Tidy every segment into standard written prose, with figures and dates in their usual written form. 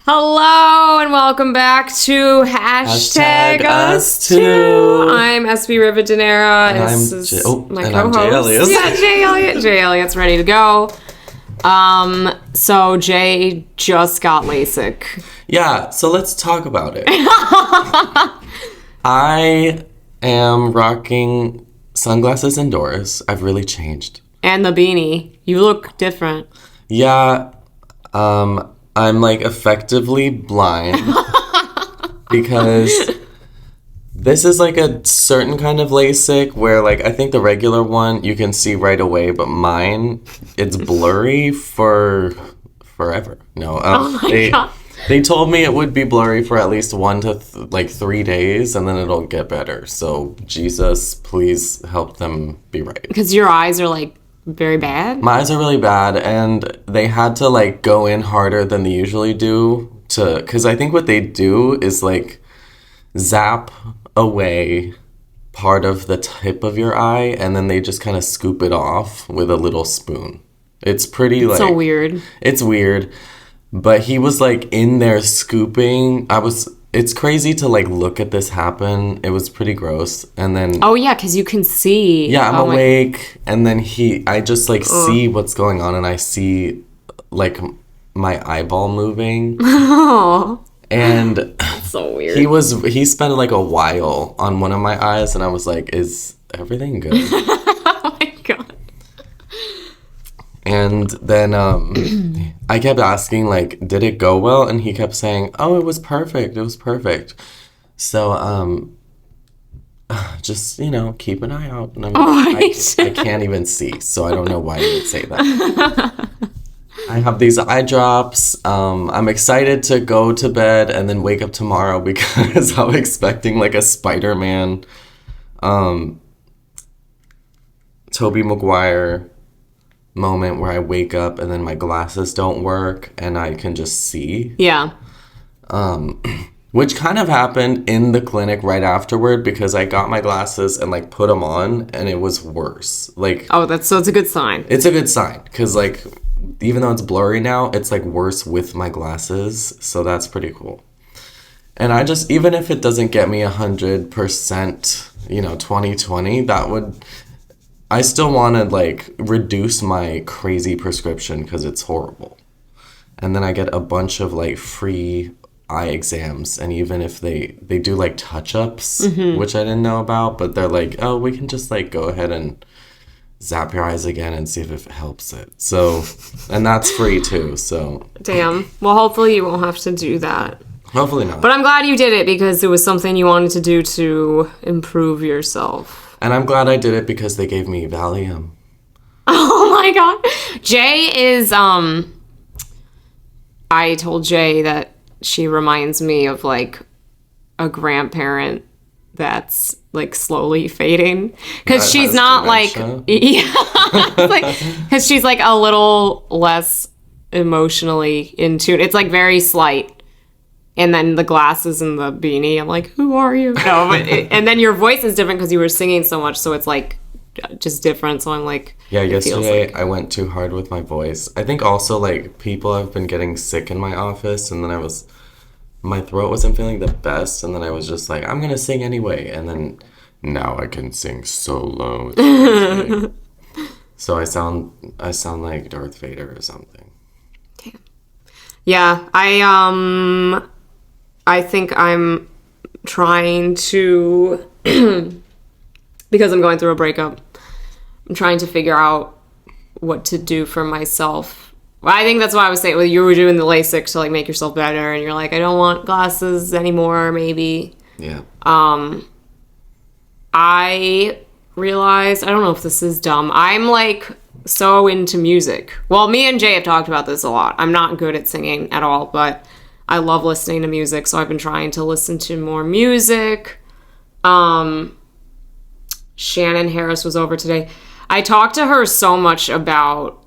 Hello and welcome back to Hashtag Us Too. I'm SB Rivadeneira. And this I'm is J- my and co-host. I'm Jay Elliott. Yeah, Jay Elliott. Jay Elliott's ready to go. So Jay just got LASIK. Yeah, so let's talk about it. I am rocking sunglasses indoors. I've really changed. And the beanie. You look different. Yeah, I'm like effectively blind because this is like a certain kind of LASIK where like I think the regular one you can see right away, but mine it's blurry for forever. No, Oh my God. They told me it would be blurry for at least 1 to 3 days, and then it'll get better. So Jesus, please help them be right. Because your eyes are like very bad. My eyes are really bad, and they had to like go in harder than they usually do because I think what they do is like zap away part of the tip of your eye, and then they just kind of scoop it off with a little spoon. It's pretty like So weird. It's weird, but he was like in there scooping. It's crazy to like look at this happen. It was pretty gross, and then. Oh yeah, because you can see. Yeah, I'm Oh my- awake, and then I just like see what's going on, and I see like my eyeball moving, Oh, and so weird. he spent like a while on one of my eyes, and I was like, "Is everything good?" Oh my God. And then I kept asking like, "Did it go well?" And he kept saying, "Oh, it was perfect. It was perfect." So just keep an eye out. And I can't even see, so I don't know why you would say that. I have these eye drops. I'm excited to go to bed and then wake up tomorrow because I'm expecting like a Spider-Man, Tobey Maguire moment where I wake up and then my glasses don't work and I can just see. Yeah. Which kind of happened in the clinic right afterward because I got my glasses and like put them on and it was worse. Like, Oh, it's a good sign. it's a good sign because like even though it's blurry now, it's like worse with my glasses. So that's pretty cool. And I just, even if it doesn't get me 100%, 20/20, I still want to like reduce my crazy prescription because it's horrible. And then I get a bunch of like free eye exams, and even if they do like touch-ups, which I didn't know about, but they're like, oh, we can just like go ahead and zap your eyes again and see if it helps it. So, and that's free too, so Damn. Well, hopefully you won't have to do that. hopefully not. But I'm glad you did it because it was something you wanted to do to improve yourself. And I'm glad I did it because they gave me Valium. Oh my God. Jay is, I told Jay that she reminds me of like a grandparent that's like slowly fading because That she's has not dementia? like because she's like a little less emotionally in tune. It's like very slight. And then the glasses and the beanie, I'm like, who are you? No, but and then your voice is different because you were singing so much, so it's like just different. So I'm like, Yeah, it feels yesterday like- I went too hard with my voice. I think also like people have been getting sick in my office, and then my throat wasn't feeling the best, and then I was just like, I'm gonna sing anyway, and then now I can sing so low. It's crazy. So I sound like Darth Vader or something. Yeah, I think I'm trying to because I'm going through a breakup. I'm trying to figure out what to do for myself. Well, I think that's why I was saying, well, you were doing the LASIK to like make yourself better, and you're like, I don't want glasses anymore. Maybe Yeah. I realized, I don't know if this is dumb. I'm like so into music. Well, me and Jay have talked about this a lot. I'm not good at singing at all, but I love listening to music, so I've been trying to listen to more music. Shannon Harris was over today. I talked to her so much about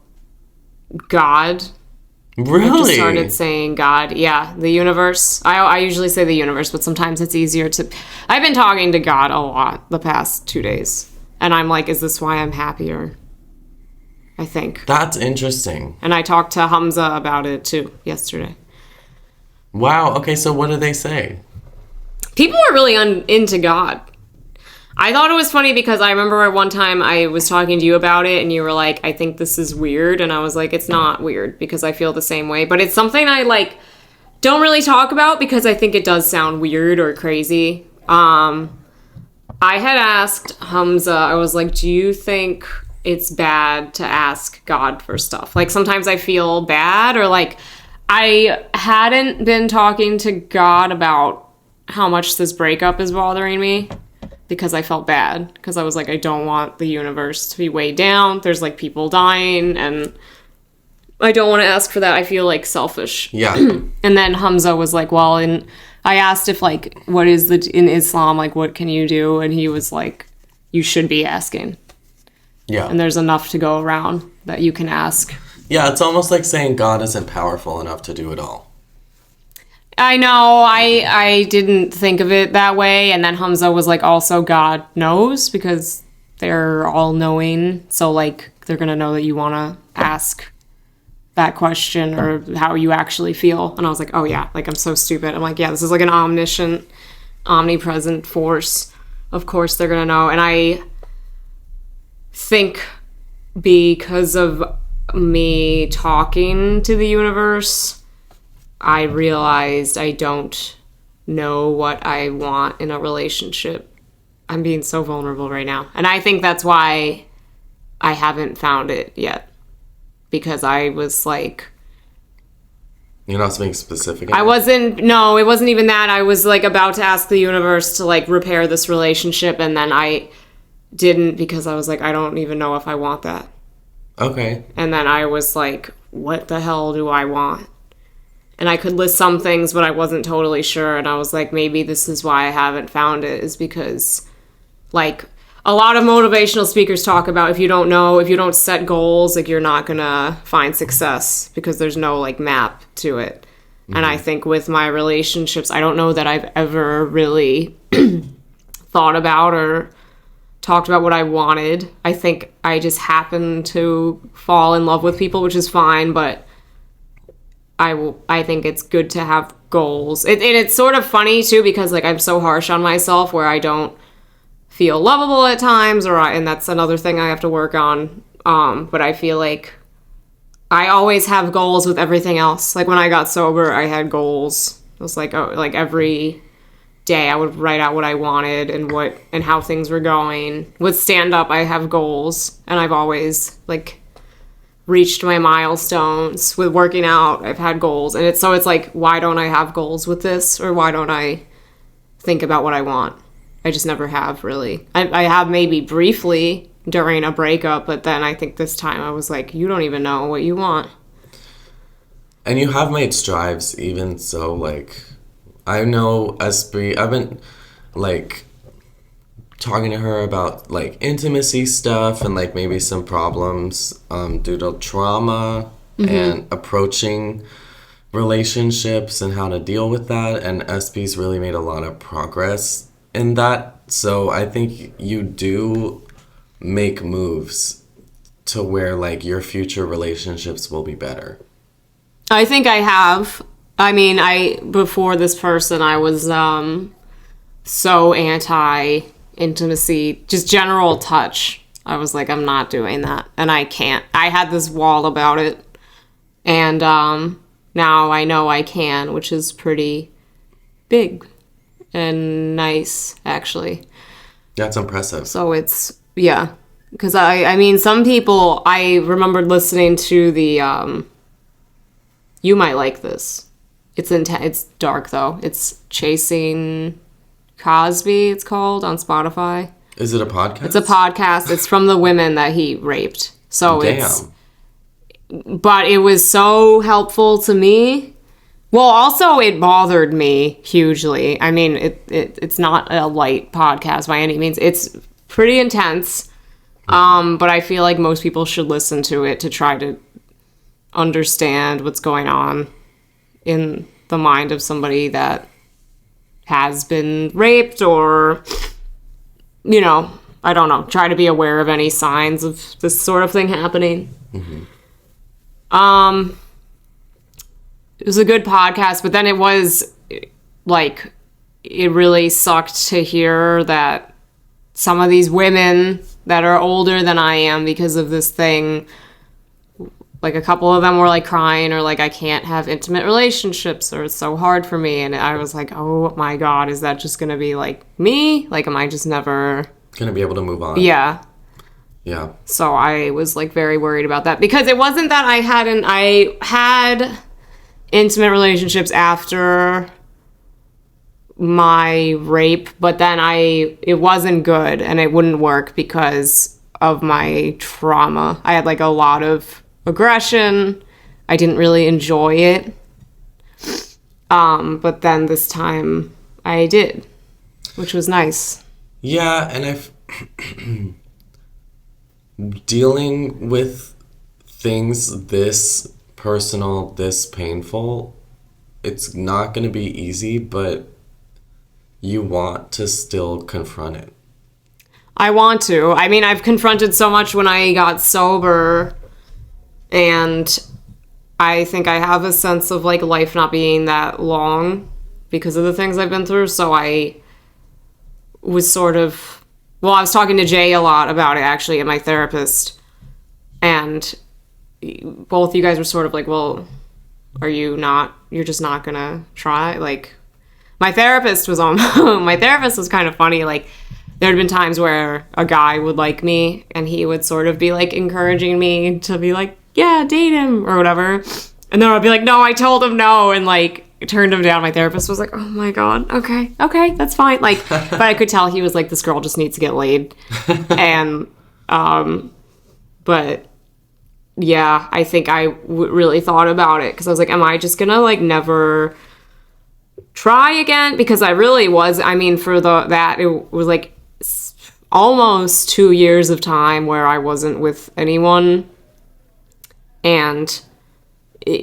God. I just Really? started saying God. Yeah, the universe. I usually say the universe, but sometimes it's easier to... I've been talking to God a lot the past 2 days. And I'm like, is this why I'm happier? I think. That's interesting. And I talked to Hamza about it too yesterday. Wow. Okay, so what do they say? People are really into God. I thought it was funny because I remember at one time I was talking to you about it and you were like, I think this is weird. And I was like, it's not weird because I feel the same way. But it's something I like don't really talk about because I think it does sound weird or crazy. I had asked Hamza, I was like, do you think it's bad to ask God for stuff? Like sometimes I feel bad or like I hadn't been talking to God about how much this breakup is bothering me. Because I felt bad. Because I was like, I don't want the universe to be weighed down. There's like people dying, and I don't want to ask for that. I feel like selfish. Yeah. And then Hamza was like, well, and I asked if like, what is in Islam, like, what can you do? And he was like, you should be asking. Yeah. And there's enough to go around that you can ask. Yeah, it's almost like saying God isn't powerful enough to do it all. I know, I didn't think of it that way. And then Hamza was like, also God knows because they're all knowing. So like, they're going to know that you want to ask that question or how you actually feel. And I was like, oh yeah, like I'm so stupid. I'm like, yeah, this is like an omniscient, omnipresent force. Of course they're going to know. And I think because of me talking to the universe, I realized I don't know what I want in a relationship. I'm being so vulnerable right now. And I think that's why I haven't found it yet. Because I was like... You're not being specific? No, it wasn't even that. I was like about to ask the universe to like repair this relationship. And then I didn't because I was like, I don't even know if I want that. Okay. And then I was like, what the hell do I want? And I could list some things, but I wasn't totally sure. And I was like, maybe this is why I haven't found it, is because, like, a lot of motivational speakers talk about if you don't set goals, like, you're not going to find success because there's no, like, map to it. Mm-hmm. And I think with my relationships, I don't know that I've ever really thought about or talked about what I wanted. I think I just happened to fall in love with people, which is fine, but I think it's good to have goals. It's sort of funny, too, because, like, I'm so harsh on myself where I don't feel lovable at times, and that's another thing I have to work on. But I feel like I always have goals with everything else. Like, when I got sober, I had goals. It was like, every day I would write out what I wanted and how things were going. With stand-up, I have goals, and I've always, like, reached my milestones. With working out, I've had goals. And it's like, why don't I have goals with this? Or why don't I think about what I want? I just never have, really. I have maybe briefly during a breakup, but then I think this time I was like, you don't even know what you want. And you have made strides, even so, like, I know SB, I've been, like, talking to her about, like, intimacy stuff and, like, maybe some problems due to trauma and approaching relationships and how to deal with that. And SB's really made a lot of progress in that. So I think you do make moves to where, like, your future relationships will be better. I think I have. I mean, before this person, I was so anti-intimacy, just general touch. I was like, I'm not doing that. And I can't. I had this wall about it. And now I know I can, which is pretty big and nice, actually. That's impressive. So it's, yeah. Because I mean, some people, I remembered listening to the, you might like this. It's dark, though. It's Chasing Cosby, it's called, on Spotify. Is it a podcast? It's a podcast. It's from the women that he raped. So but it was so helpful to me. Well, also it bothered me hugely. I mean, it's not a light podcast by any means. It's pretty intense. But I feel like most people should listen to it to try to understand what's going on in the mind of somebody that has been raped, or, you know, I don't know, try to be aware of any signs of this sort of thing happening. Mm-hmm. it was a good podcast, but then it was like, it really sucked to hear that some of these women that are older than I am because of this thing, like a couple of them were like crying or like, I can't have intimate relationships or it's so hard for me. And I was like, oh my God, is that just going to be like me? Like, am I just never Gonna be able to move on. Yeah. Yeah. So I was like very worried about that because it wasn't that I had intimate relationships after my rape, but then it wasn't good and it wouldn't work because of my trauma. I had like a lot of aggression. I didn't really enjoy it. But then this time I did, which was nice. Yeah, and I've dealing with things this personal, this painful, it's not going to be easy, but you want to still confront it. I want to. I mean, I've confronted so much when I got sober, and I think I have a sense of like life not being that long because of the things I've been through. So I was sort of, well, I was talking to Jay a lot about it actually, and my therapist, and both you guys were sort of like, well, you're just not gonna try? Like, my therapist was kind of funny. Like, there had been times where a guy would like me and he would sort of be like encouraging me to be like, yeah, date him or whatever. And then I'd be like, no, I told him no, and like turned him down. My therapist was like, oh my God, okay, that's fine. Like, but I could tell he was like, this girl just needs to get laid. And, but yeah, I think I really thought about it because I was like, am I just gonna like never try again? Because I really was, I mean, for it was like almost 2 years of time where I wasn't with anyone. And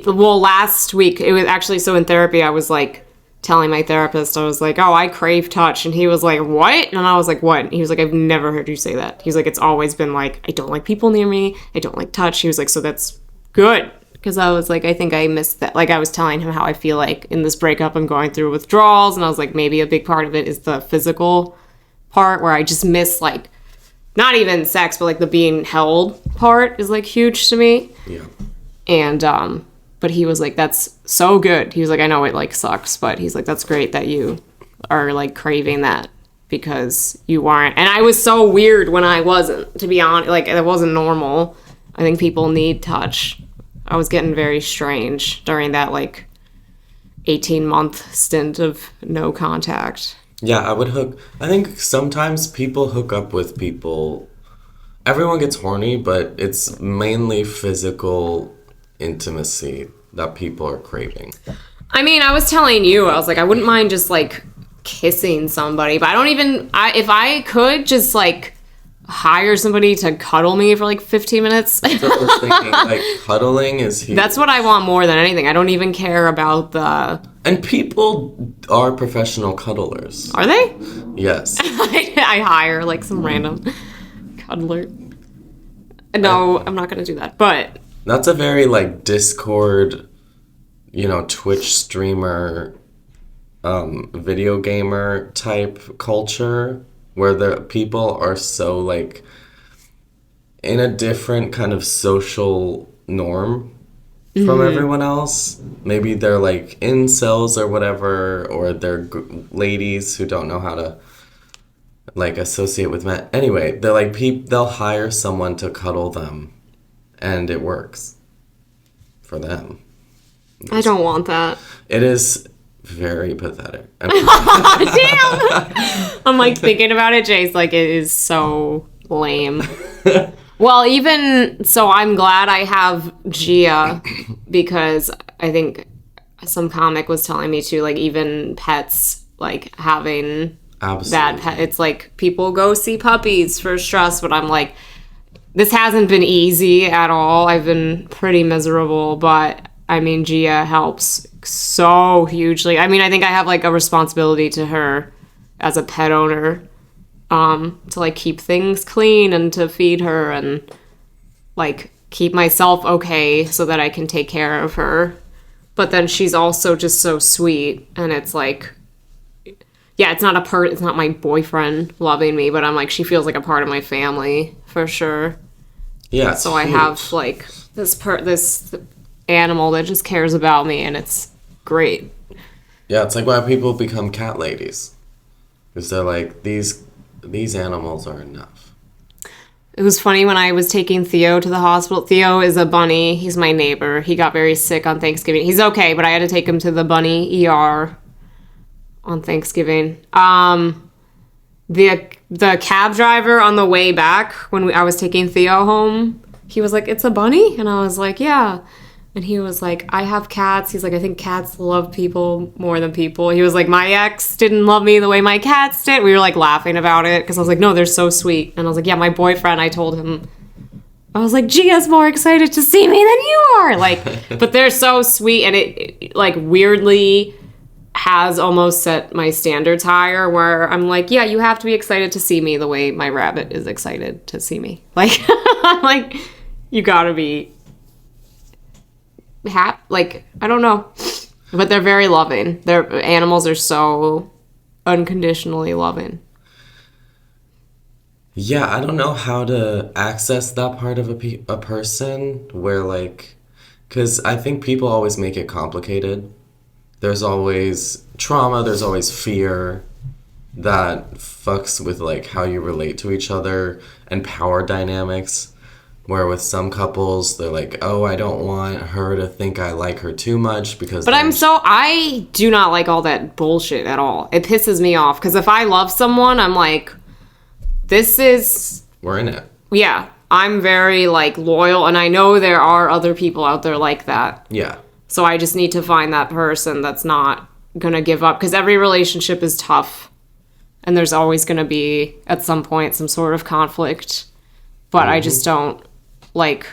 last week, it was actually, so in therapy, I was like telling my therapist, I was like, oh, I crave touch. And he was like, what? And I was like, what? And he was like, I've never heard you say that. He was like, it's always been like, I don't like people near me. I don't like touch. He was like, so that's good. Because I was like, I think I missed that. Like, I was telling him how I feel like in this breakup I'm going through withdrawals. And I was like, maybe a big part of it is the physical part where I just miss, like, not even sex, but like the being held part is like huge to me. Yeah. And, but he was like, that's so good. He was like, I know it like sucks, but he's like, that's great that you are like craving that because you aren't. And I was so weird when I wasn't, to be honest. Like, it wasn't normal. I think people need touch. I was getting very strange during that like 18-month stint of no contact. Yeah, I think sometimes people hook up with people. Everyone gets horny, but it's mainly physical intimacy that people are craving. I mean, I was telling you, I was like, I wouldn't mind just like kissing somebody, but if I could just like hire somebody to cuddle me for like 15 minutes. So I was thinking, like, cuddling is huge. That's what I want more than anything. I don't even care about the... And people are professional cuddlers. Are they? Yes. I hire like some random cuddler. No, I'm not going to do that, but... That's a very like Discord, Twitch streamer, video gamer type culture where the people are so like in a different kind of social norm from everyone else. Maybe they're like incels or whatever, or they're ladies who don't know how to like associate with men. Anyway, they're like they'll hire someone to cuddle them, and it works for them. I don't want that. It is very pathetic. Damn! I'm like thinking about it. Jay's like, it is so lame. Well, even so, I'm glad I have Gia because I think some comic was telling me to, like, even pets, like, having that pet. It's like people go see puppies for stress, but I'm like, this hasn't been easy at all. I've been pretty miserable, but I mean, Gia helps so hugely. I mean, I think I have like a responsibility to her as a pet owner, to like keep things clean and to feed her and like keep myself okay so that I can take care of her. but then she's also just so sweet, and it's like, yeah, it's not my boyfriend loving me, but I'm like, she feels like a part of my family for sure. Yeah. So I have like this animal that just cares about me, and it's great. Yeah, it's like why people become cat ladies, because they're like, these animals are enough. It was funny when I was taking Theo to the hospital. Theo is a bunny. He's my neighbor. He got very sick on Thanksgiving. He's okay, but I had to take him to the bunny ER on Thanksgiving. The cab driver on the way back when I was taking Theo home, he was like, "It's a bunny?" And I was like, "Yeah." And he was like, "I have cats." He's like, "I think cats love people more than people." He was like, "My ex didn't love me the way my cats did." We were like laughing about it because I was like, "No, they're so sweet." And I was like, "Yeah, my boyfriend," I told him, I was like, "Gia's more excited to see me than you are." Like, but they're so sweet, and it like weirdly has almost set my standards higher where I'm like, yeah, you have to be excited to see me the way my rabbit is excited to see me. Like, I'm like, you gotta be like, I don't know, but they're very loving. Their animals are so unconditionally loving. Yeah, I don't know how to access that part of a person where, like, because I think people always make it complicated. There's always trauma, there's always fear that fucks with, like, how you relate to each other and power dynamics. Where with some couples, they're like, oh, I don't want her to think I like her too much because... But I do not like all that bullshit at all. It pisses me off. Because if I love someone, I'm like, this is... We're in it. Yeah. I'm very, like, loyal. And I know there are other people out there like that. Yeah. So I just need to find that person that's not going to give up. Because every relationship is tough. And there's always going to be, at some point, some sort of conflict. But I just don't... like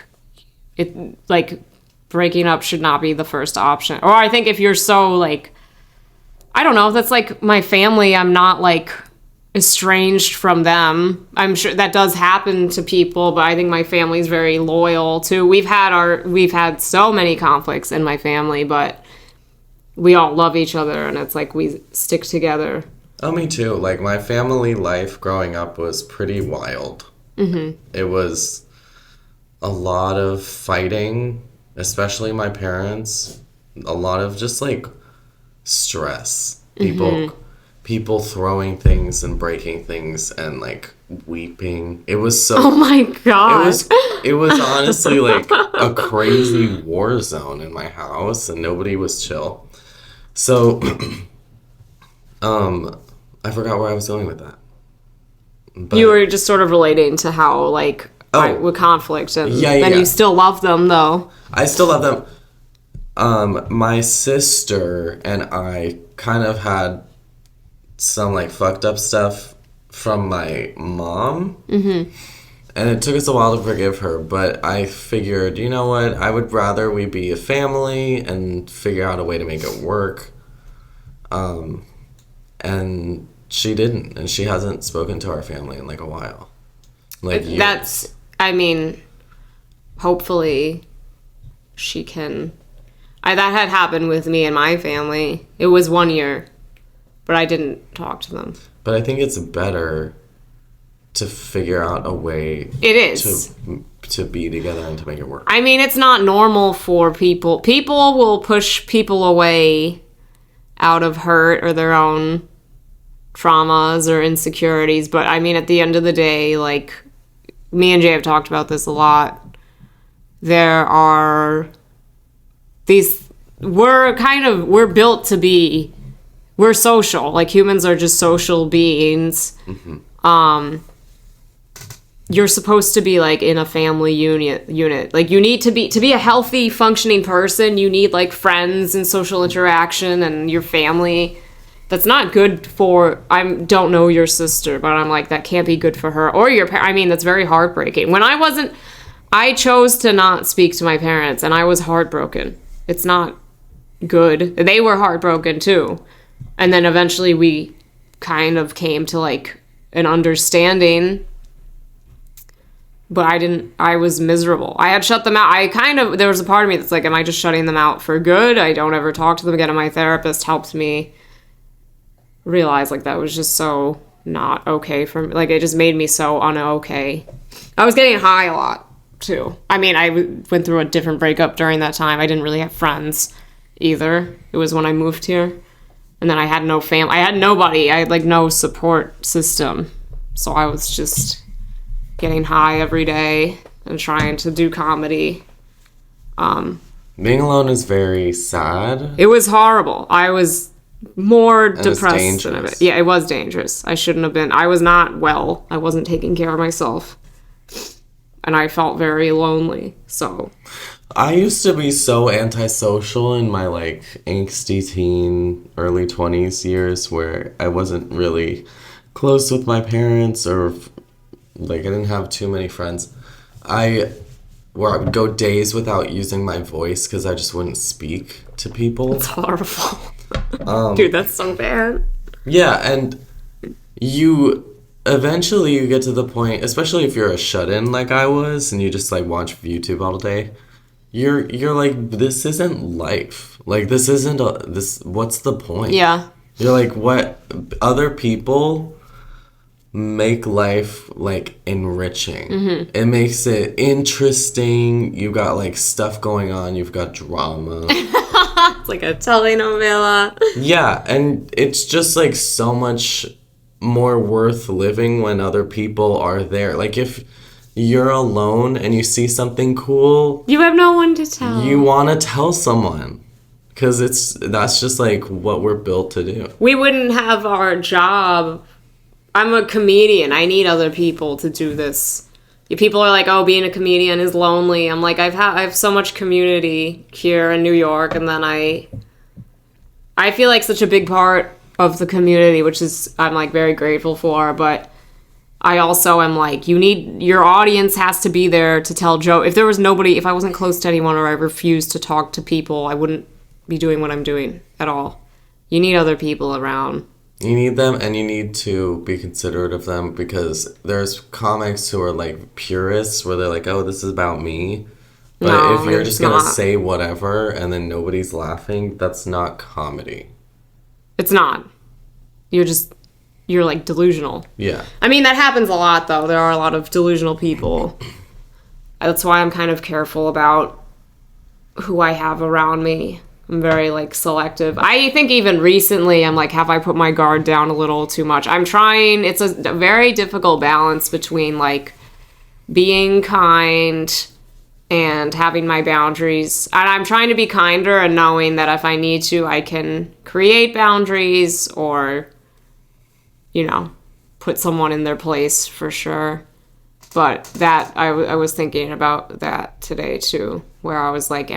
breaking up should not be the first option. Or I think if you're so like, I don't know, that's like my family, I'm not like estranged from them. I'm sure that does happen to people, but I think my family's very loyal too. We've had so many conflicts in my family, but we all love each other, and it's like we stick together. Oh, me too. Like, my family life growing up was pretty wild. Mm-hmm. It was a lot of fighting, especially my parents. A lot of just, like, stress. People throwing things and breaking things and, like, weeping. It was so... Oh, my God. It was honestly, like, a crazy war zone in my house, and nobody was chill. So, I forgot where I was going with that. But you were just sort of relating to how, like... with conflict, and then you still love them, though. I still love them. My sister and I kind of had some, like, fucked up stuff from my mom. Mm-hmm. And it took us a while to forgive her, but I figured, you know what? I would rather we be a family and figure out a way to make it work. And she didn't, and she hasn't spoken to our family in, like, a while. Like, that's... I mean, hopefully she can... that had happened with me and my family. It was 1 year, but I didn't talk to them. But I think it's better to figure out a way... It is. To be together and to make it work. I mean, it's not normal for people. People will push people away out of hurt or their own traumas or insecurities. But, I mean, at the end of the day, like... Me and Jay have talked about this a lot. There are these... We're built to be... We're social. Like, humans are just social beings. Mm-hmm. You're supposed to be, like, in a family unit. Like, you need to be a healthy, functioning person, you need, like, friends and social interaction and your family. That's not good for... I don't know your sister, but I'm like, that can't be good for her. Or your parents. I mean, that's very heartbreaking. When I chose to not speak to my parents, and I was heartbroken. It's not good. They were heartbroken, too. And then eventually we kind of came to, like, an understanding. But I was miserable. I had shut them out. There was a part of me that's like, am I just shutting them out for good? I don't ever talk to them again. And my therapist helped me realize, like, that was just so not okay for me. Like, it just made me so un-okay. I was getting high a lot, too. I mean, went through a different breakup during that time. I didn't really have friends either. It was when I moved here. And then I had no family. I had nobody. I had, like, no support system. So I was just getting high every day and trying to do comedy. Being alone is very sad. It was horrible. I was more And it's depressed than dangerous. Yeah, it was dangerous. I shouldn't have been. I was not well. I wasn't taking care of myself. And I felt very lonely. So I used to be so antisocial in my like angsty teen, early 20s years where I wasn't really close with my parents or like I didn't have too many friends. Where I would go days without using my voice because I just wouldn't speak to people. it's horrible. Dude, that's so bad. Yeah, and eventually you get to the point, especially if you're a shut-in like I was and you just like watch YouTube all day, you're like, this isn't life. Like this isn't what's the point? Yeah. You're like, what other people make life like enriching. Mm-hmm. It makes it interesting. You got like stuff going on, you've got drama. It's like a telenovela. Yeah, and it's just like so much more worth living when other people are there. Like if you're alone and you see something cool, You have no one to tell. you want to tell someone because that's just like what we're built to do. We wouldn't have our job. I'm a comedian. I need other people to do this. People are like, oh, being a comedian is lonely. I'm like, I have so much community here in New York, and then I feel like such a big part of the community, which is I'm like very grateful for, but I also am like, your audience has to be there to tell jokes. If there was nobody, if I wasn't close to anyone or I refused to talk to people, I wouldn't be doing what I'm doing at all. You need other people around. You need them, and you need to be considerate of them because there's comics who are like purists where they're like, oh, this is about me. But No, if you're it's just gonna not. say whatever and then nobody's laughing, that's not comedy. It's not. You're like delusional. Yeah. I mean, that happens a lot, though. There are a lot of delusional people. That's why I'm kind of careful about who I have around me. I'm very, like, selective. I think even recently, I'm like, have I put my guard down a little too much? I'm trying. It's a very difficult balance between, like, being kind and having my boundaries. And I'm trying to be kinder and knowing that if I need to, I can create boundaries or, you know, put someone in their place for sure. But that, I was thinking about that today, too, where I was like,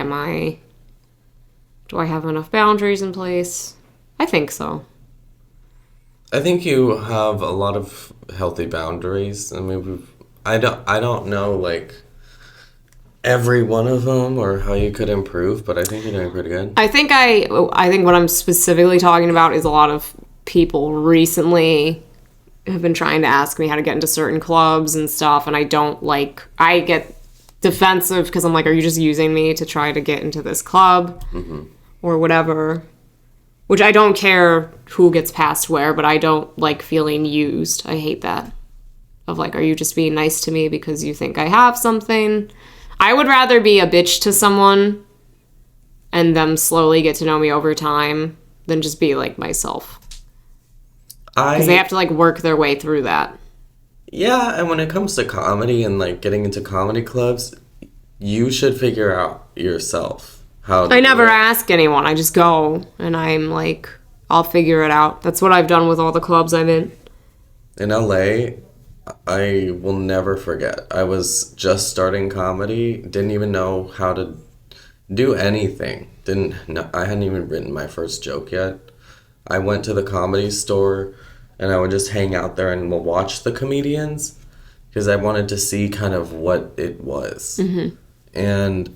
do I have enough boundaries in place? I think so. I think you have a lot of healthy boundaries. I mean, I don't know like every one of them or how you could improve, but I think you're doing pretty good. I think what I'm specifically talking about is a lot of people recently have been trying to ask me how to get into certain clubs and stuff, and I get defensive because I'm like, are you just using me to try to get into this club? Mm-hmm. Or whatever, which I don't care who gets past where, but I don't like feeling used. I hate that. Of like, are you just being nice to me because you think I have something? I would rather be a bitch to someone and them slowly get to know me over time than just be like myself. Because they have to like work their way through that. Yeah, and when it comes to comedy and like getting into comedy clubs, you should figure out yourself. I never ask anyone. I just go, and I'm like, I'll figure it out. That's what I've done with all the clubs I'm in. In LA, I will never forget. I was just starting comedy, didn't even know how to do anything. I hadn't even written my first joke yet. I went to the Comedy Store, and I would just hang out there and watch the comedians because I wanted to see kind of what it was. Mm-hmm. And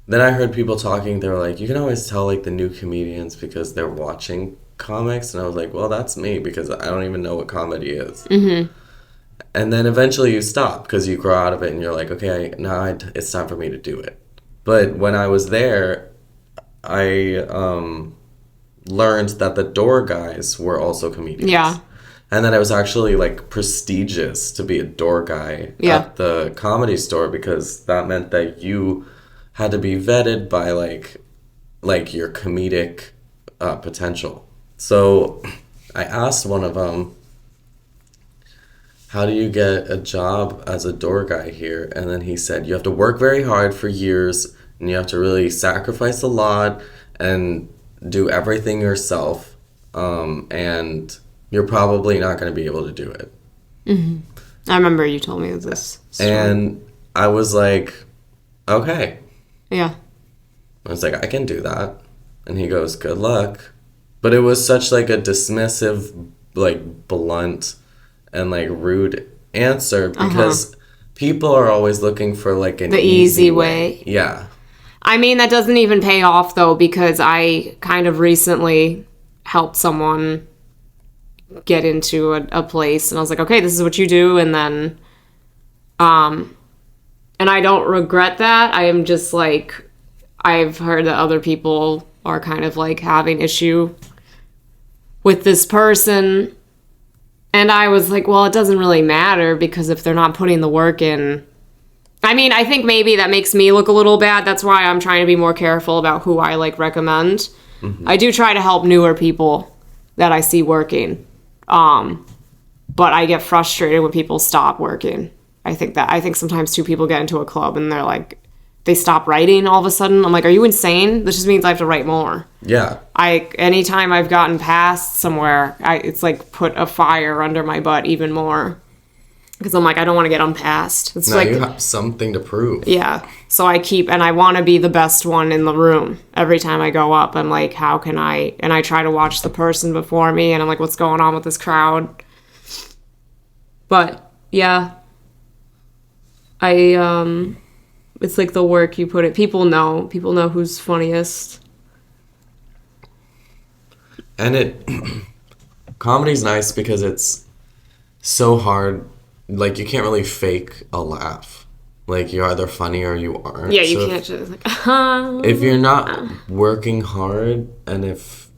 then I heard people talking, they were like, you can always tell like the new comedians because they're watching comics. And I was like, well, that's me because I don't even know what comedy is. Mm-hmm. And then eventually you stop because you grow out of it and you're like, okay, now it's time for me to do it. But when I was there, I learned that the door guys were also comedians. Yeah. And that it was actually like prestigious to be a door guy at the Comedy Store because that meant that you had to be vetted by like your comedic potential. So I asked one of them, how do you get a job as a door guy here? And then he said, you have to work very hard for years and you have to really sacrifice a lot and do everything yourself. And you're probably not going to be able to do it. Mm-hmm. I remember you told me this story. And I was like, okay. Yeah. I was like, I can do that. And he goes, good luck. But it was such like a dismissive, like blunt and like rude answer because people are always looking for like an easy way. Yeah. I mean, that doesn't even pay off though because I kind of recently helped someone get into a place and I was like, okay, this is what you do. And then, and I don't regret that. I am just like, I've heard that other people are kind of like having issue with this person. And I was like, well, it doesn't really matter because if they're not putting the work in, I mean, I think maybe that makes me look a little bad. That's why I'm trying to be more careful about who I like recommend. Mm-hmm. I do try to help newer people that I see working. But I get frustrated when people stop working. I think sometimes two people get into a club and they're like, they stop writing all of a sudden. I'm like, are you insane? This just means I have to write more. Yeah. Anytime I've gotten past somewhere, it's like put a fire under my butt even more. Because I'm like, I don't want to get unpassed. It's like, you have something to prove. Yeah. So I want to be the best one in the room. Every time I go up, I'm like, how can I? And I try to watch the person before me, and I'm like, what's going on with this crowd? But, yeah. It's like the work you put in. People know who's funniest. And comedy's nice because it's so hard. Like, you can't really fake a laugh. Like, you're either funny or you aren't. Yeah, you can't just like, if you're not working hard and if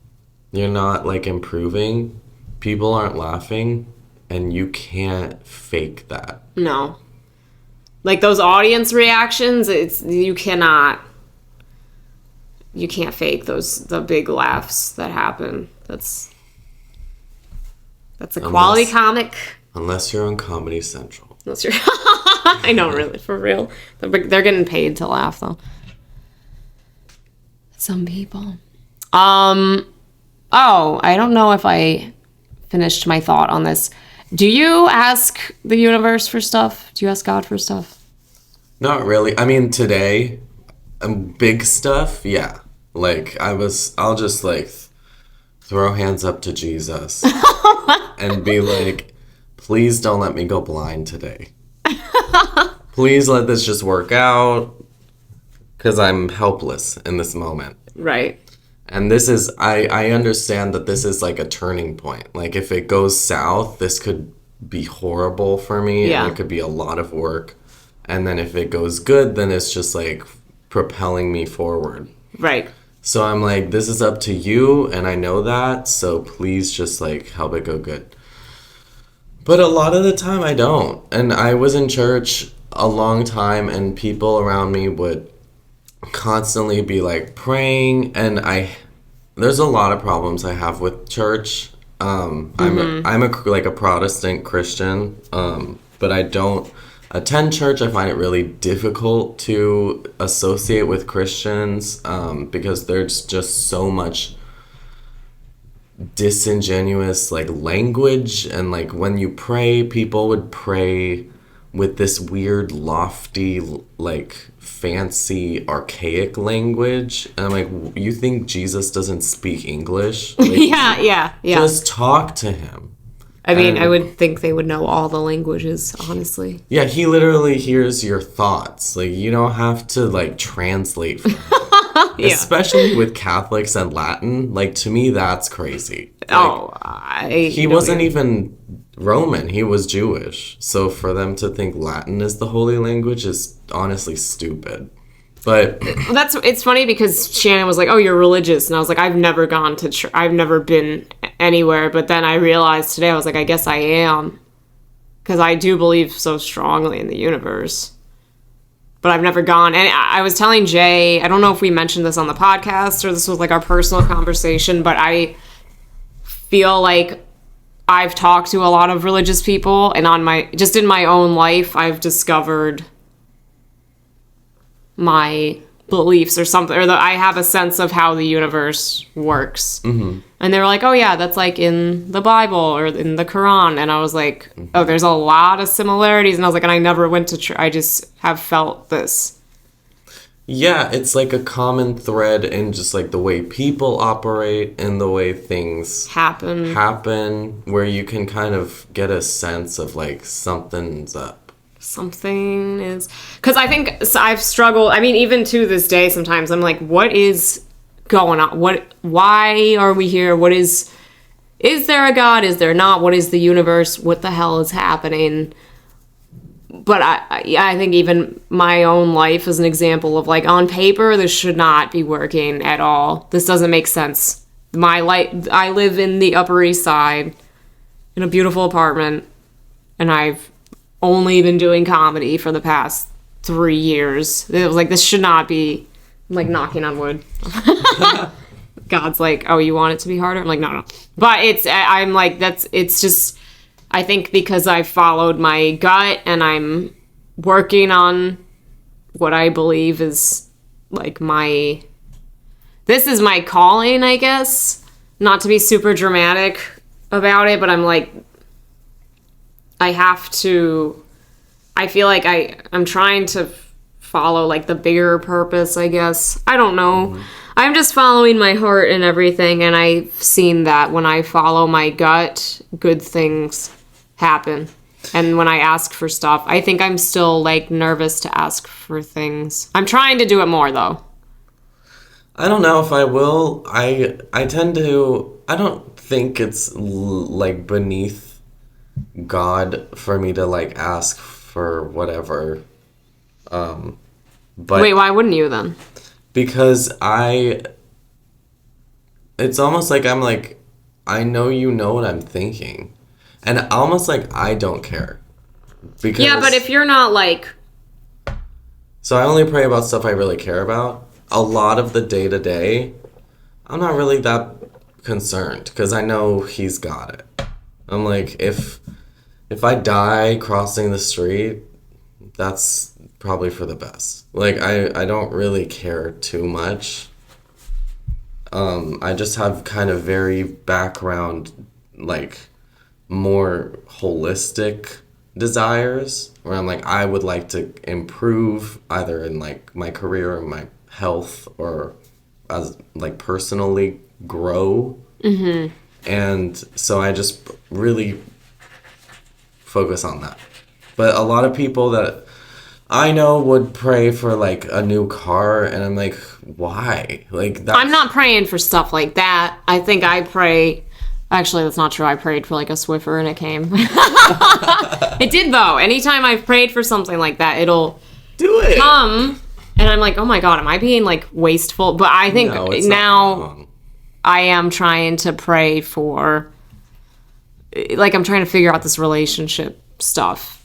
you're not, like, improving, people aren't laughing, and you can't fake that. No. Like, those audience reactions, you can't fake the big laughs that happen. That's a quality comic. Unless you're on Comedy Central. Unless you're... I know, really, for real. They're getting paid to laugh, though. Some people. Oh, I don't know if I finished my thought on this. Do you ask the universe for stuff? Do you ask God for stuff? Not really. I mean, today, big stuff, yeah. Like, I'll just, like, throw hands up to Jesus and be like, please don't let me go blind today. Please let this just work out because I'm helpless in this moment. Right. And this is, I understand that this is like a turning point. Like, if it goes south, this could be horrible for me. Yeah. And it could be a lot of work. And then if it goes good, then it's just like propelling me forward. Right. So I'm like, this is up to you, and I know that, so please just like help it go good. But a lot of the time I don't. And I was in church a long time, and people around me would constantly be like praying, and there's a lot of problems I have with church. I'm a Protestant Christian, but I don't attend church. I find it really difficult to associate with Christians because there's just so much disingenuous like language, and like when you pray, people would pray with this weird lofty like fancy archaic language, and I'm like, you think Jesus doesn't speak English? Like, yeah just talk to him. I mean, I would think they would know all the languages, honestly. Yeah, he literally hears your thoughts. Like, you don't have to like translate for him. Especially with Catholics and Latin. Like, to me, that's crazy. Like, he wasn't even Roman. He was Jewish. So for them to think Latin is the holy language is honestly stupid. But it's funny because Shannon was like, "Oh, you're religious," and I was like, "I've never gone to church. I've never been anywhere." But then I realized today, I was like, "I guess I am," because I do believe so strongly in the universe. But I've never gone. And I was telling Jay, I don't know if we mentioned this on the podcast or this was like our personal conversation, but I feel like I've talked to a lot of religious people, and just in my own life, I've discovered my beliefs or something, or I have a sense of how the universe works. Mm-hmm. And they were like, "Oh yeah, that's like in the Bible or in the Quran." And I was like, "Oh, there's a lot of similarities." And I was like, "And I never went to church. I just have felt this." Yeah, it's like a common thread in just like the way people operate and the way things happen, where you can kind of get a sense of like something's up. Something is, because I think I've struggled. I mean, even to this day, sometimes I'm like, what is going on? Why are we here? Is there a God? Is there not? What is the universe? What the hell is happening? But I think even my own life is an example of like, on paper, this should not be working at all. This doesn't make sense. My life, I live in the Upper East Side in a beautiful apartment, and I've only been doing comedy for the past 3 years. It was like, this should not be, I'm like knocking on wood. God's like, "Oh, you want it to be harder?" I'm like, no. But I'm like, it's just, I think because I followed my gut and I'm working on what I believe is like this is my calling, I guess. Not to be super dramatic about it, but I'm like, I feel like I'm trying to follow like the bigger purpose, I guess. I don't know. Mm-hmm. I'm just following my heart and everything, and I've seen that when I follow my gut, good things happen. And when I ask for stuff, I think I'm still like nervous to ask for things. I'm trying to do it more though. I don't know if I will. I don't think it's like beneath God for me to like ask for whatever. But wait, why wouldn't you then? Because it's almost like I'm like, I know you know what I'm thinking, and almost like I don't care. Because yeah, but if you're not like, so I only pray about stuff I really care about. A lot of the day to day, I'm not really that concerned because I know He's got it. I'm like, if I die crossing the street, that's probably for the best. Like, I don't really care too much. I just have kind of very background, like, more holistic desires where I'm like, I would like to improve either in, like, my career or my health or as, like, personally grow. Mm-hmm. And so I just really focus on that. But a lot of people that I know would pray for like a new car, and I'm like, why? Like, I'm not praying for stuff like that. I think I pray. Actually, that's not true. I prayed for like a Swiffer and it came. It did though. Anytime I've prayed for something like that, it'll come, and I'm like, oh my God, am I being like wasteful? But I think now I am trying to pray for, like, I'm trying to figure out this relationship stuff.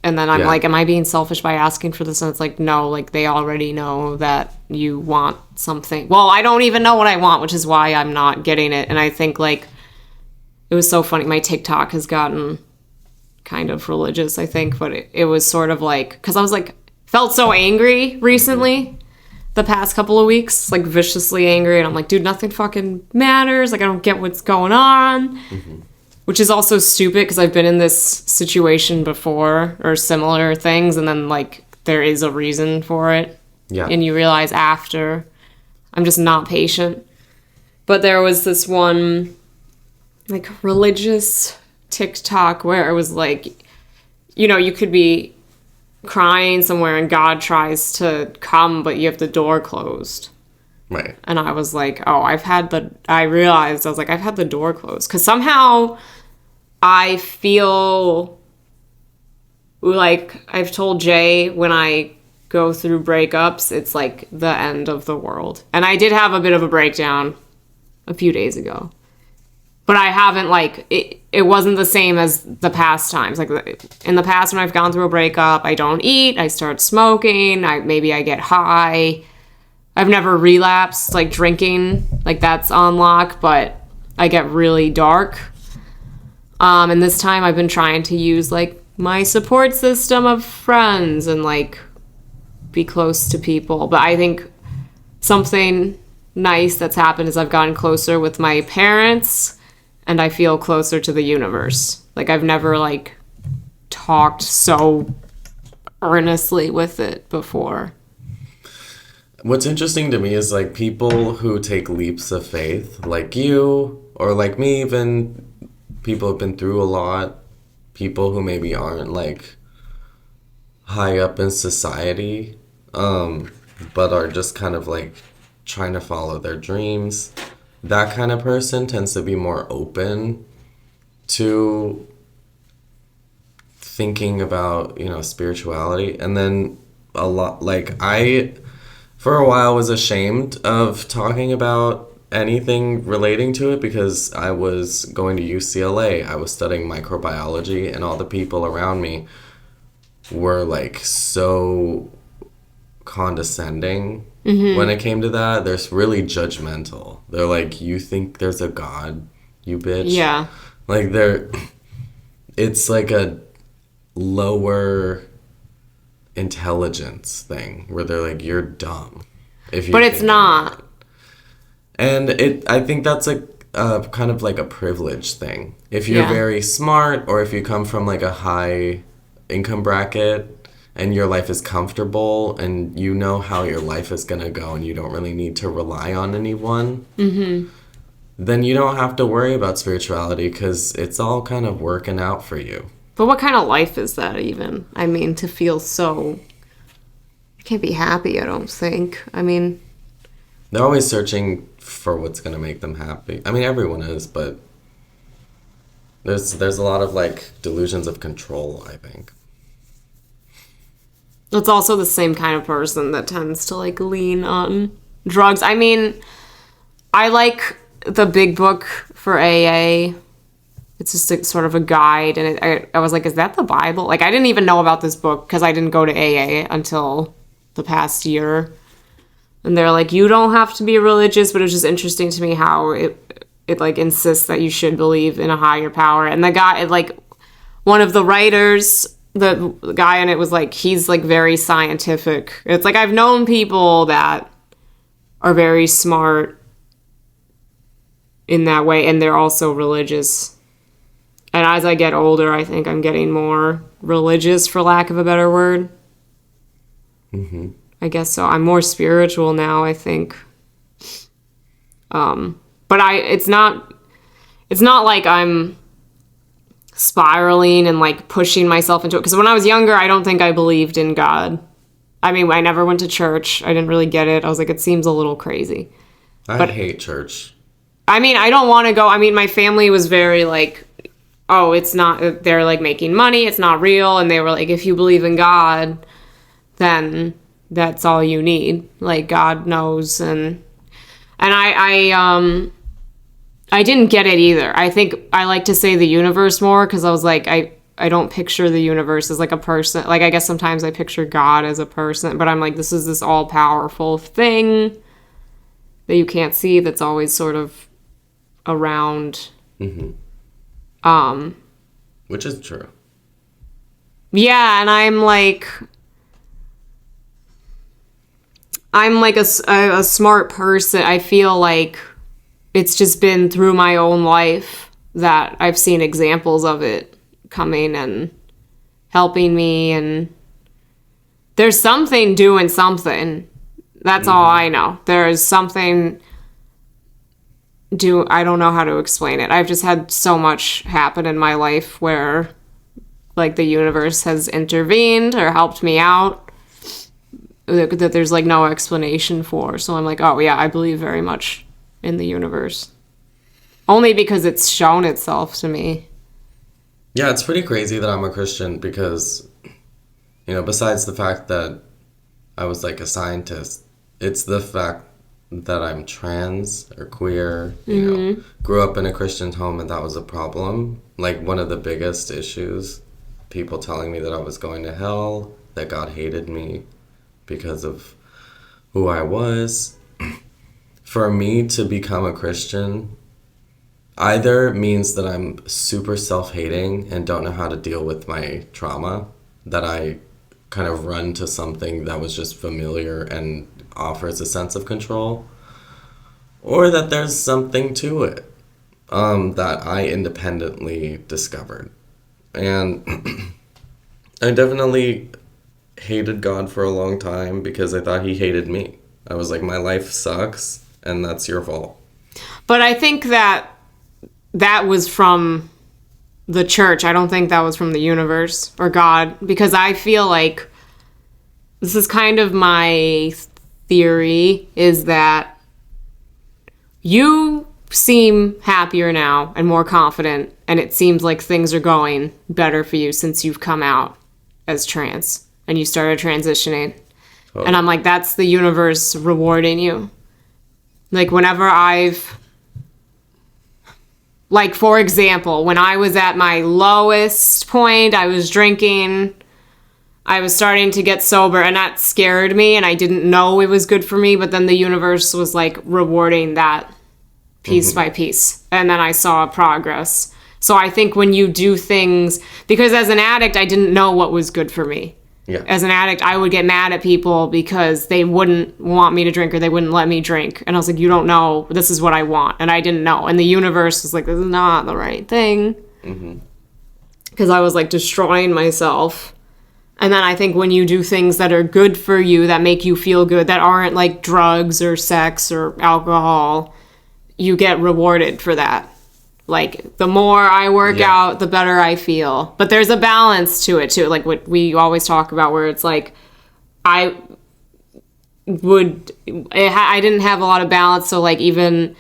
And then I'm like, am I being selfish by asking for this? And it's like, no, like, they already know that you want something. Well, I don't even know what I want, which is why I'm not getting it. And I think, like, it was so funny. My TikTok has gotten kind of religious, I think. But it was sort of like, because I was like, felt so angry recently, the past couple of weeks, like, viciously angry. And I'm like, dude, nothing fucking matters. Like, I don't get what's going on. Mm-hmm. Which is also stupid because I've been in this situation before or similar things, and then, like, there is a reason for it. Yeah. And you realize after, I'm just not patient. But there was this one, like, religious TikTok where it was like, you know, you could be crying somewhere and God tries to come, but you have the door closed. Right. And I was like, oh, I realized, I was like, I've had the door closed. Because somehow I feel like I've told Jay when I go through breakups, it's like the end of the world. And I did have a bit of a breakdown a few days ago. But I haven't, like, it wasn't the same as the past times. Like, in the past when I've gone through a breakup, I don't eat, I start smoking, maybe I get high. I've never relapsed, like, drinking, like, that's on lock, but I get really dark. And this time I've been trying to use, like, my support system of friends and, like, be close to people. But I think something nice that's happened is I've gotten closer with my parents, and I feel closer to the universe. Like, I've never, like, talked so earnestly with it before. What's interesting to me is, like, people who take leaps of faith, like you, or like me even, people who've been through a lot, people who maybe aren't, like, high up in society, but are just kind of, like, trying to follow their dreams. That kind of person tends to be more open to thinking about, spirituality. And then a lot, like, I, for a while, was ashamed of talking about anything relating to it because I was going to UCLA. I was studying microbiology, and all the people around me were, like, so condescending. When it came to that. They're really judgmental. They're like, you think there's a God, you bitch? Yeah. Like, it's like a lower intelligence thing where they're like, you're dumb. But it's not. And I think that's a kind of like a privilege thing. If you're very smart, or if you come from, like, a high income bracket, and your life is comfortable, and you know how your life is going to go, and you don't really need to rely on anyone, then you don't have to worry about spirituality because it's all kind of working out for you. But what kind of life is that even? I mean, to feel so... You can't be happy, I don't think. I mean... They're always searching for what's going to make them happy. I mean, everyone is, but there's a lot of, like, delusions of control, I think. It's also the same kind of person that tends to, like, lean on drugs. I mean, I like the big book for AA. It's just a, sort of a guide, and I was like, is that the Bible? Like, I didn't even know about this book because I didn't go to AA until the past year. And they're like, you don't have to be religious, but it's just interesting to me how it like, insists that you should believe in a higher power. And the guy, like, one of the writers... The guy in it was like, he's, like, very scientific. It's like, I've known people that are very smart in that way, and they're also religious. And as I get older, I think I'm getting more religious, for lack of a better word. I guess so. I'm more spiritual now, I think. But it's not like I'm spiraling and, like, pushing myself into it, because when I was younger, I don't think I believed in God. I mean, I never went to church. I didn't really get it. I was like, it seems a little crazy. I hate church. I mean, I don't want to go. I mean, my family was very like, oh, it's not, they're, like, making money, it's not real, and they were like, if you believe in God, then that's all you need. Like, God knows. And I didn't get it either. I think I like to say the universe more, because I was like, I don't picture the universe as, like, a person. Like, I guess sometimes I picture God as a person, but I'm like, this is this all-powerful thing that you can't see, that's always sort of around. Which is true. Yeah, and I'm like a smart person. I feel like it's just been through my own life that I've seen examples of it coming and helping me, and there's something doing something. That's all I know. There's something I don't know how to explain it. I've just had so much happen in my life where, like the universe has intervened or helped me out that there's like no explanation for. So I'm like, oh yeah, I believe very much in the universe. Only because it's shown itself to me. Yeah, it's pretty crazy that I'm a Christian because, besides the fact that I was like a scientist, it's the fact that I'm trans or queer, grew up in a Christian home and that was a problem. Like one of the biggest issues, people telling me that I was going to hell, that God hated me because of who I was. For me to become a Christian either means that I'm super self-hating and don't know how to deal with my trauma, that I kind of run to something that was just familiar and offers a sense of control, or that there's something to it that I independently discovered. And I definitely hated God for a long time because I thought he hated me. I was like, my life sucks and that's your fault. But I think that was from the church. I don't think that was from the universe or God, because I feel like this is kind of my theory, is that you seem happier now and more confident, and it seems like things are going better for you since you've come out as trans and you started transitioning. Oh. And I'm like, that's the universe rewarding you. Like whenever like, for example, when I was at my lowest point, I was drinking, I was starting to get sober, and that scared me, and I didn't know it was good for me, but then the universe was, like, rewarding that piece by piece, and then I saw progress. So I think when you do things, because as an addict, I didn't know what was good for me. Yeah. As an addict, I would get mad at people because they wouldn't want me to drink or they wouldn't let me drink. And I was like, you don't know. This is what I want. And I didn't know. And the universe was like, this is not the right thing. Because I was like destroying myself. And then I think when you do things that are good for you, that make you feel good, that aren't like drugs or sex or alcohol, you get rewarded for that. Like, the more I work out, the better I feel. But there's a balance to it, too. Like, what we always talk about, where it's like, I didn't have a lot of balance. So, like, even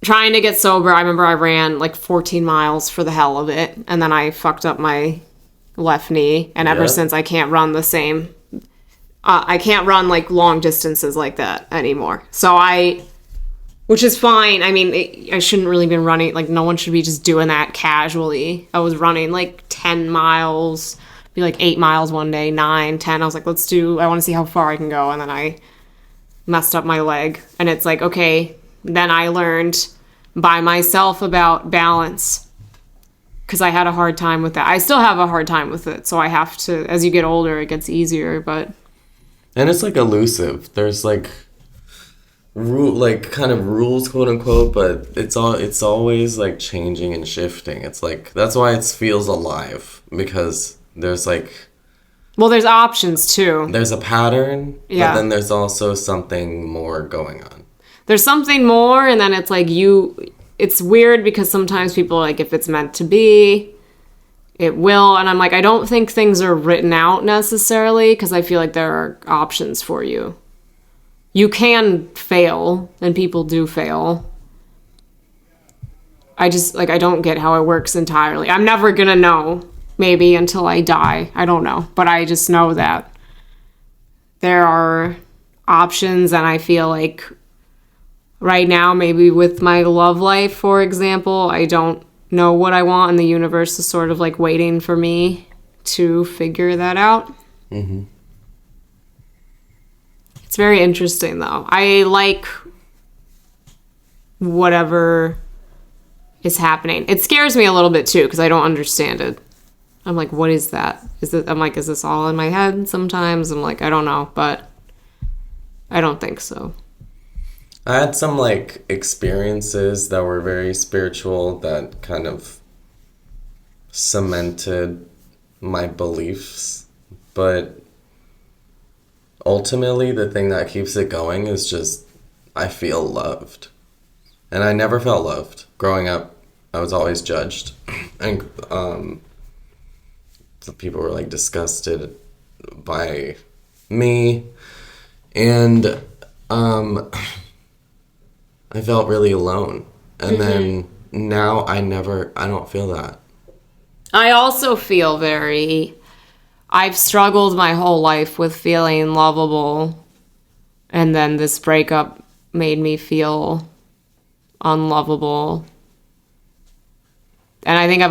trying to get sober, I remember I ran, like, 14 miles for the hell of it. And then I fucked up my left knee. And ever since, I can't run the same. I can't run, like, long distances like that anymore. So which is fine. I mean, I shouldn't really be running. Like, no one should be just doing that casually. I was running, like, 10 miles, be like 8 miles one day, 9, 10. I was like, I want to see how far I can go. And then I messed up my leg. And it's like, okay, then I learned by myself about balance. Because I had a hard time with that. I still have a hard time with it. So I have to, as you get older, it gets easier, but. And it's, like, elusive. There's, like, kind of rules, quote unquote, but it's always like changing and shifting. It's like, that's why it feels alive, because there's like, well, there's options too. There's a pattern, but then there's also something more going on. There's something more, and then it's like it's weird because sometimes people are like, if it's meant to be, it will. And I'm like, I don't think things are written out necessarily, because I feel like there are options for you. You can fail, and people do fail. I just, like, I don't get how it works entirely. I'm never gonna know, maybe, until I die. I don't know. But I just know that there are options, and I feel like right now, maybe with my love life, for example, I don't know what I want, and the universe is sort of, like, waiting for me to figure that out. It's very interesting, though. I like whatever is happening. It scares me a little bit, too, because I don't understand it. I'm like, what is that? I'm like, is this all in my head sometimes? I'm like, I don't know, but I don't think so. I had some, like, experiences that were very spiritual that kind of cemented my beliefs, but ultimately, the thing that keeps it going is just, I feel loved. And I never felt loved. Growing up, I was always judged. And people were like disgusted by me, and I felt really alone. And then now I don't feel that. I also feel I've struggled my whole life with feeling lovable, and then this breakup made me feel unlovable. And I think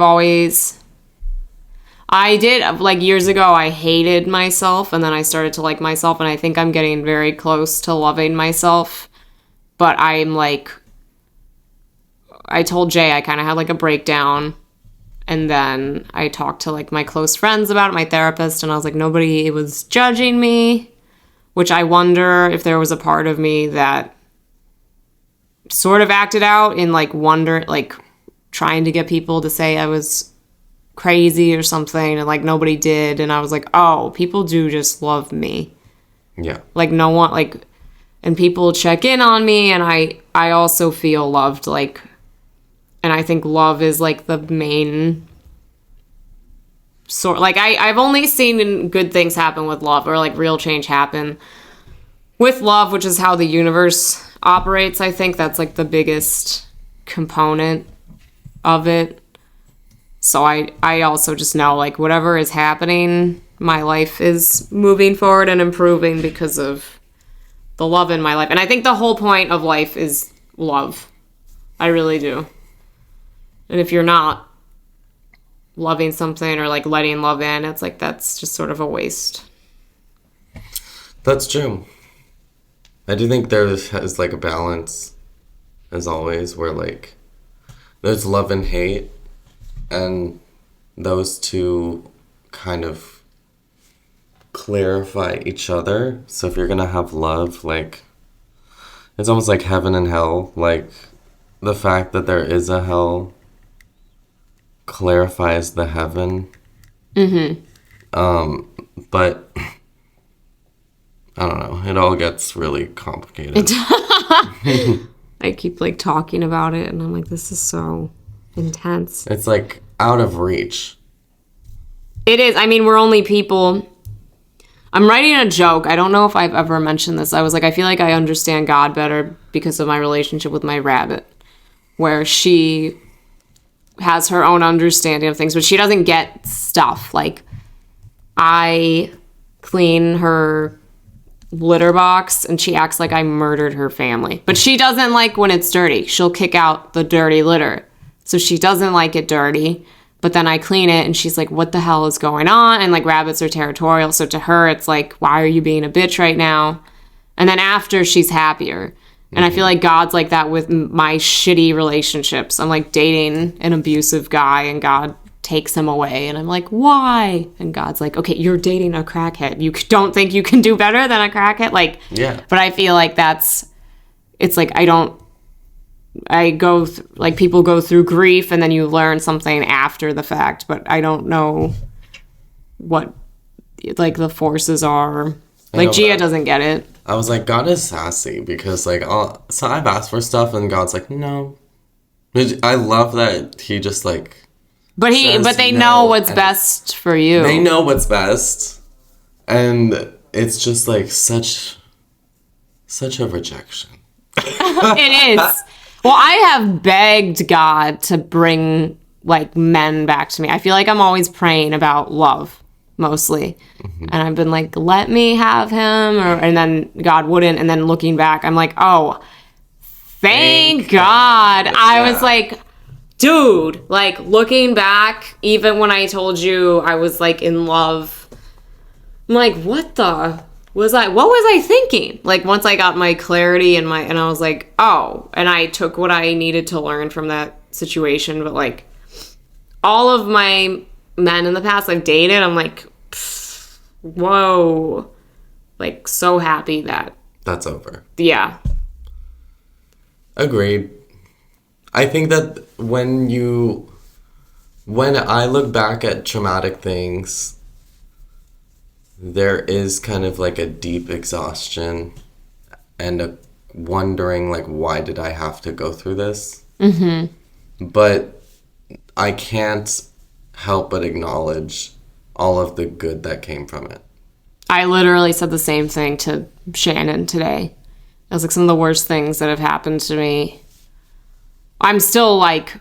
I did, like, years ago, I hated myself, and then I started to like myself, and I think I'm getting very close to loving myself. But I'm like, I told Jay I kind of had like a breakdown, and then I talked to like my close friends about it, my therapist, and I was like, nobody was judging me, which I wonder if there was a part of me that sort of acted out in like trying to get people to say I was crazy or something, and like nobody did, and I was like, oh, people do just love me. Yeah. Like no one, like, and people check in on me, and I also feel loved, like, and I think love is like the main sort, like I've only seen good things happen with love, or like real change happen with love, which is how the universe operates. I think that's like the biggest component of it. So I also just know, like, whatever is happening, my life is moving forward and improving because of the love in my life. And I think the whole point of life is love. I really do. And if you're not loving something or like letting love in, it's like that's just sort of a waste. That's true. I do think there is like a balance, as always, where like there's love and hate, and those two kind of clarify each other. So if you're gonna have love, like, it's almost like heaven and hell. Like, the fact that there is a hell clarifies the heaven. But I don't know. It all gets really complicated. I keep like talking about it, and I'm like, this is so intense. It's like out of reach. It is. I mean, we're only people. I'm writing a joke. I don't know if I've ever mentioned this. I was like, I feel like I understand God better because of my relationship with my rabbit, where she has her own understanding of things, but she doesn't get stuff. Like, I clean her litter box and she acts like I murdered her family. But she doesn't like when it's dirty. She'll kick out the dirty litter. So she doesn't like it dirty. But then I clean it and she's like, what the hell is going on? And like, rabbits are territorial. So to her, it's like, why are you being a bitch right now? And then after, she's happier. And I feel like God's like that with my shitty relationships. I'm like dating an abusive guy and God takes him away. And I'm like, why? And God's like, okay, you're dating a crackhead. You don't think you can do better than a crackhead? Like, yeah. But I feel like it's like, like people go through grief and then you learn something after the fact. But I don't know what like the forces are. Like Gia doesn't get it. I was like, God is sassy because like, so I've asked for stuff and God's like, no. I love that he just like. But they know what's best for you. They know what's best, and it's just like such a rejection. It is. Well, I have begged God to bring like men back to me. I feel like I'm always praying about love. Mostly. And I've been like, let me have him, and then God wouldn't, and then looking back, I'm like, oh, thank God. I was like, dude, like looking back, even when I told you I was like in love, I'm like, what was I thinking? Like once I got my clarity and I was like, oh, and I took what I needed to learn from that situation, but like all of my men in the past I've dated, I'm like, whoa, like so happy that's over. Yeah. Agreed. I think that when I look back at traumatic things, there is kind of like a deep exhaustion and a wondering like, why did I have to go through this? But I can't help but acknowledge all of the good that came from it. I literally said the same thing to Shannon today. It was like some of the worst things that have happened to me. I'm still like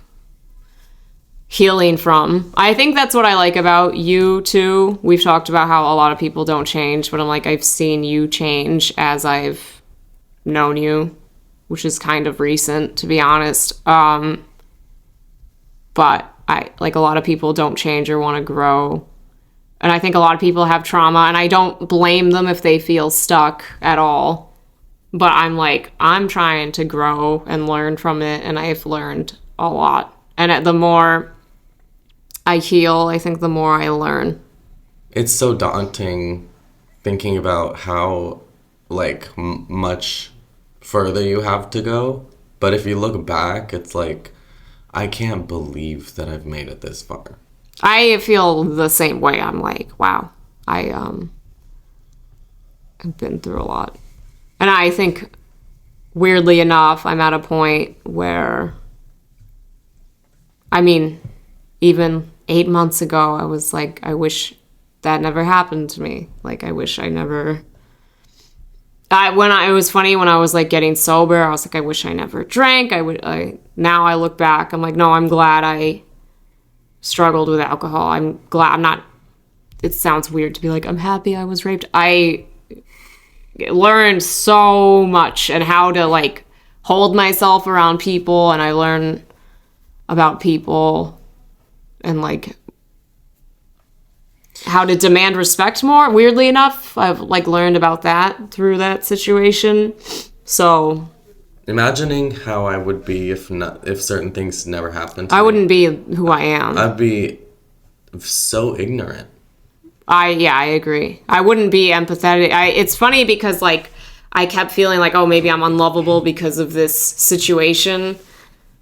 healing from. I think that's what I like about you too. We've talked about how a lot of people don't change, but I'm like, I've seen you change as I've known you, which is kind of recent, to be honest. But I like a lot of people don't change or want to grow. And I think a lot of people have trauma, and I don't blame them if they feel stuck at all. But I'm like, I'm trying to grow and learn from it, and I've learned a lot. And the more I heal, I think the more I learn. It's so daunting thinking about how, like, much further you have to go. But if you look back, it's like, I can't believe that I've made it this far. I feel the same way. I'm like, wow, I've been through a lot. And I think, weirdly enough, I'm at a point where, I mean, even 8 months ago, I was like, I wish that never happened to me. Like, I wish I never... it was funny when I was like getting sober, I was like, I wish I never drank. Now I look back, I'm like, no, I'm glad I struggled with alcohol. I'm glad I'm not, it sounds weird to be like, I'm happy I was raped. I learned so much and how to like hold myself around people, and I learned about people and like how to demand respect more. Weirdly enough, I've like learned about that through that situation. So imagining how I would be if certain things never happened to I me. wouldn't be who I am. I'd be so ignorant. I agree. I wouldn't be empathetic. It's funny because like I kept feeling like, oh, maybe I'm unlovable because of this situation.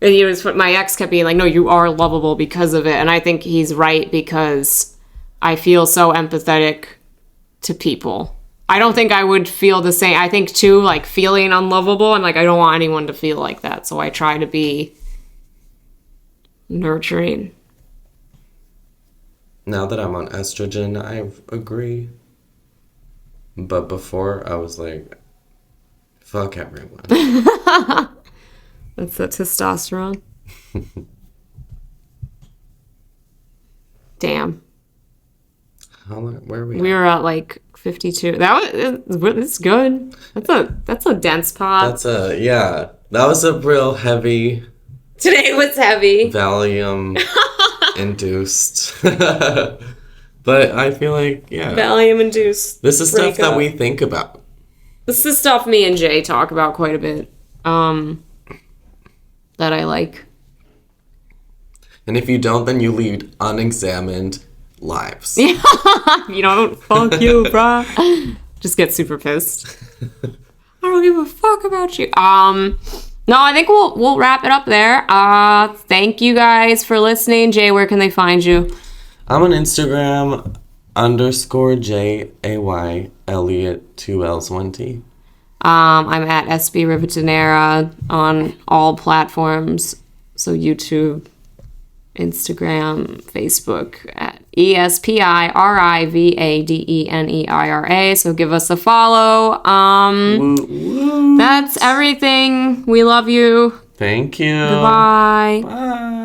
And my ex kept being like, no, you are lovable because of it. And I think he's right, because I feel so empathetic to people. I don't think I would feel the same. I think too, like feeling unlovable, I'm like, I don't want anyone to feel like that. So I try to be nurturing. Now that I'm on estrogen, I agree. But before, I was like, fuck everyone. That's the testosterone. Damn. Where are we? We were at like 52. It's good. That's a dense pod. That was a real heavy. Today was heavy. Valium induced. But I feel like, Valium induced. This is stuff that we think about. This is stuff me and Jay talk about quite a bit. That I like. And if you don't, then you lead unexamined lives. You don't, fuck you, bruh. Just get super pissed. I don't give a fuck about you. No, I think we'll wrap it up there. Thank you guys for listening. Jay, where can they find you? I'm on Instagram _JAY Elliot 2 L's 1 T. I'm at SB Rivadeneira on all platforms. So YouTube, Instagram, Facebook at ESPIRIVADENEIRA. So give us a follow. That's everything. We love you. Thank you. Goodbye. Bye.